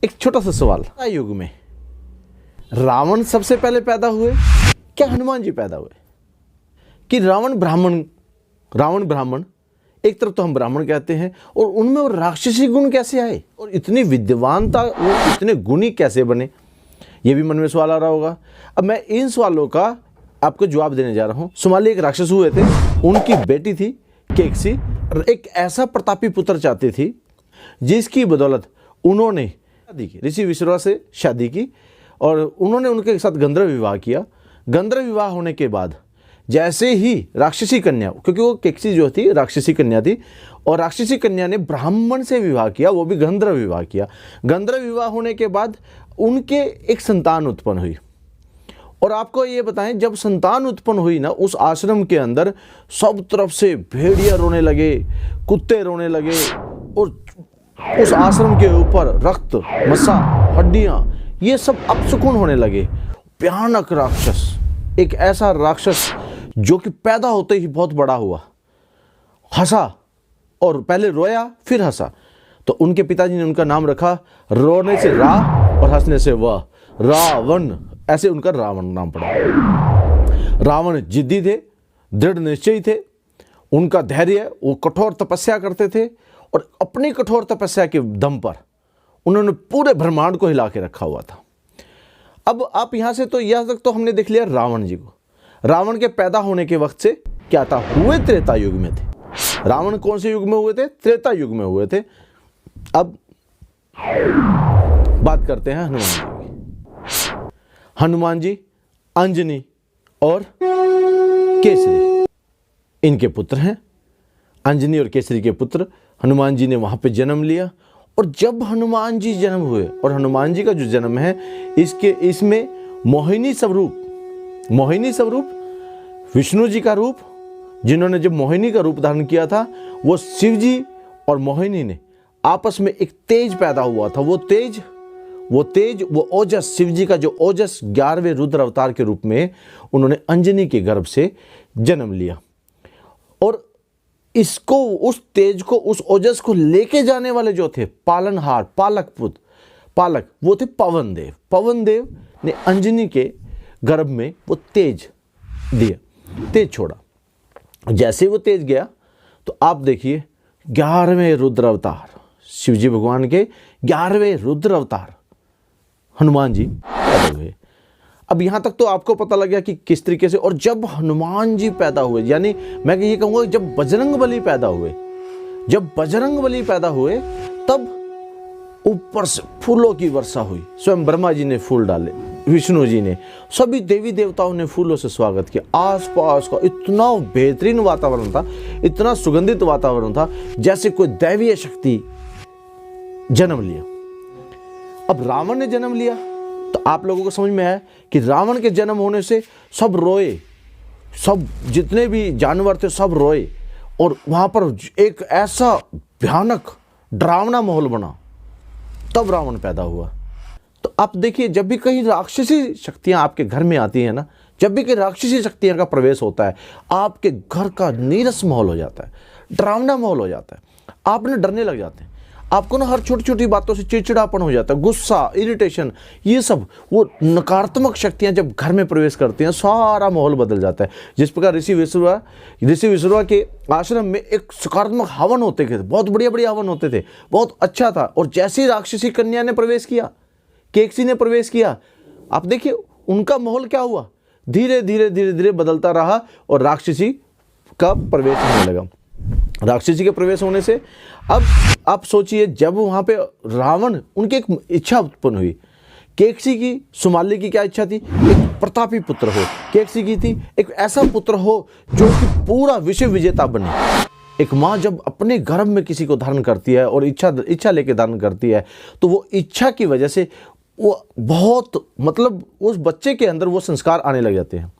एक छोटा सा सवाल, युग में रावण सबसे पहले पैदा हुए क्या हनुमान जी पैदा हुए? कि रावण ब्राह्मण, एक तरफ तो हम ब्राह्मण कहते हैं, और उनमें वो राक्षसी गुण कैसे आए और इतनी विद्वानता, वो इतने गुणी कैसे बने? ये भी मन में सवाल आ रहा होगा। अब मैं इन सवालों का आपको जवाब देने जा रहा हूं। सुमाली एक राक्षस हुए थे, उनकी बेटी थी केकसी, एक ऐसा प्रतापी पुत्र चाहती थी जिसकी बदौलत उन्होंने ऋषि विश्रवा से शादी की और उन्होंने उनके साथ गंधर्व विवाह किया। गंधर्व विवाह होने के बाद जैसे ही राक्षसी कन्या, क्योंकि वो केकसी जो थी राक्षसी कन्या थी, और राक्षसी कन्या ने ब्राह्मण से विवाह किया, वो भी गंधर्व विवाह किया। गंधर्व विवाह होने के बाद उनके एक संतान उत्पन्न हुई। और आपको ये बताएं, जब संतान उत्पन्न हुई ना, उस आश्रम के अंदर सब तरफ से भेड़िया रोने लगे, कुत्ते रोने लगे, और उस आश्रम के ऊपर रक्त, मसा, हड्डियां, ये सब अपशकुन होने लगे। भयानक राक्षस, एक ऐसा राक्षस जो कि पैदा होते ही बहुत बड़ा हुआ, हंसा, और पहले रोया फिर हंसा। तो उनके पिताजी ने उनका नाम रखा, रोने से रा और हंसने से वह, रावण, ऐसे उनका रावण नाम पड़ा। रावण जिद्दी थे, दृढ़ निश्चयी थे, उनका धैर्य, वो कठोर तपस्या करते थे, और अपनी कठोर तपस्या के दम पर उन्होंने पूरे ब्रह्मांड को हिला के रखा हुआ था। अब आप यहां से तो यहां तक तो हमने देख लिया रावण जी को। रावण के पैदा होने के वक्त से क्या था, हुए त्रेता युग में थे। रावण कौन से युग में हुए थे? त्रेता युग में हुए थे। अब बात करते हैं हनुमान जी की। हनुमान जी अंजनी और केसरी इनके पुत्र हैं। अंजनी और केसरी के पुत्र हनुमान जी ने वहां पे जन्म लिया। और जब हनुमान जी जन्म हुए, और हनुमान जी का जो जन्म है इसमें मोहिनी स्वरूप विष्णु जी का रूप, जिन्होंने जब मोहिनी का रूप धारण किया था, वो शिव जी और मोहिनी ने आपस में एक तेज पैदा हुआ था। वो ओजस, शिव जी का जो ओजस 11वें रुद्र अवतार के रूप में उन्होंने अंजनी के गर्भ से जन्म लिया। और इसको, उस तेज को, उस ओजस को लेके जाने वाले जो थे पालनहार, पालक, वो थे पवन देव। पवन देव ने अंजनी के गर्भ में वो तेज छोड़ा। जैसे वो तेज गया तो आप देखिए 11वें रुद्र अवतार, शिवजी भगवान के 11वें रुद्र अवतार हनुमान जी पैदा हुए। अब यहां तक तो आपको पता लग गया कि किस तरीके से। और जब हनुमान जी पैदा हुए, यानी मैं ये कहूंगा जब बजरंगबली पैदा हुए, तब ऊपर से फूलों की वर्षा हुई। स्वयं ब्रह्मा जी ने फूल डाले, विष्णु जी ने, सभी देवी देवताओं ने फूलों से स्वागत किया। आसपास का इतना बेहतरीन वातावरण था, इतना सुगंधित वातावरण था, जैसे कोई दैवीय शक्ति जन्म लिया। अब रावण ने जन्म लिया तो आप लोगों को समझ में आया कि रावण के जन्म होने से सब रोए, सब जितने भी जानवर थे सब रोए, और वहां पर एक ऐसा भयानक डरावना माहौल बना। तब रावण पैदा हुआ। तो आप देखिए, जब भी कहीं राक्षसी शक्तियां आपके घर में आती हैं ना, जब भी कहीं राक्षसी शक्तियां का प्रवेश होता है, आपके घर का नीरस माहौल हो जाता है, डरावना माहौल हो जाता है, आपने डरने लग जाते हैं, आपको ना हर छोटी छोटी बातों से चिड़चिड़ापन हो जाता है, गुस्सा, इरिटेशन, ये सब वो नकारात्मक शक्तियां जब घर में प्रवेश करती हैं, सारा माहौल बदल जाता है। जिस प्रकार ऋषि विश्रवा के आश्रम में एक सकारात्मक हवन होते थे, बहुत बढ़िया हवन होते थे, बहुत अच्छा था। और जैसे ही राक्षसी कन्या ने प्रवेश किया, केकसी ने प्रवेश किया, आप देखिए उनका माहौल क्या हुआ, धीरे धीरे बदलता रहा, और राक्षसी का प्रवेश होने लगा। राक्षसी के प्रवेश होने से अब आप सोचिए, जब वहां पे रावण, उनकी एक इच्छा उत्पन्न हुई। केकसी की, सुमाली की क्या इच्छा थी? एक प्रतापी पुत्र हो। केकसी की थी एक ऐसा पुत्र हो जो कि पूरा विश्व विजेता बने। एक माँ जब अपने गर्भ में किसी को धारण करती है और इच्छा लेके धारण करती है, तो वो इच्छा की वजह से वो बहुत, मतलब उस बच्चे के अंदर वो संस्कार आने लग जाते हैं।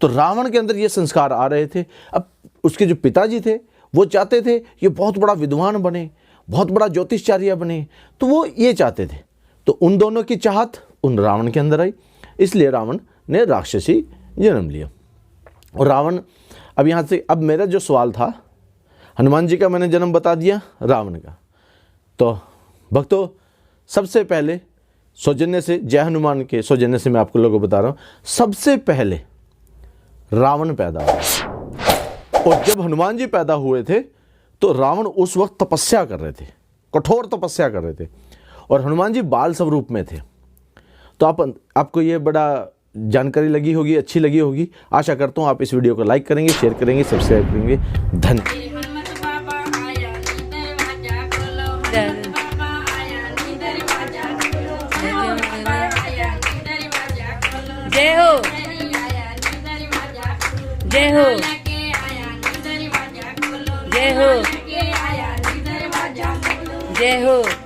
तो रावण के अंदर ये संस्कार आ रहे थे। अब उसके जो पिताजी थे वो चाहते थे ये बहुत बड़ा विद्वान बने, बहुत बड़ा ज्योतिषचार्य बने, तो वो ये चाहते थे। तो उन दोनों की चाहत उन रावण के अंदर आई, इसलिए रावण ने राक्षसी जन्म लिया। और रावण, अब यहाँ से, अब मेरा जो सवाल था, हनुमान जी का मैंने जन्म बता दिया, रावण का। तो भक्तों, सबसे पहले सौजन्य से, जय हनुमान के सौजन्य से मैं आपको लोगों को बता रहा हूँ, सबसे पहले रावण पैदा हुआ। और जब हनुमान जी पैदा हुए थे तो रावण उस वक्त तपस्या कर रहे थे, कठोर तपस्या कर रहे थे, और हनुमान जी बाल स्वरूप में थे। तो आपको ये बड़ा जानकारी लगी होगी, अच्छी लगी होगी। आशा करता हूँ आप इस वीडियो को लाइक करेंगे, शेयर करेंगे, सब्सक्राइब करेंगे। धन्यवाद। जय हो, जय हो, जय हो, जय हो।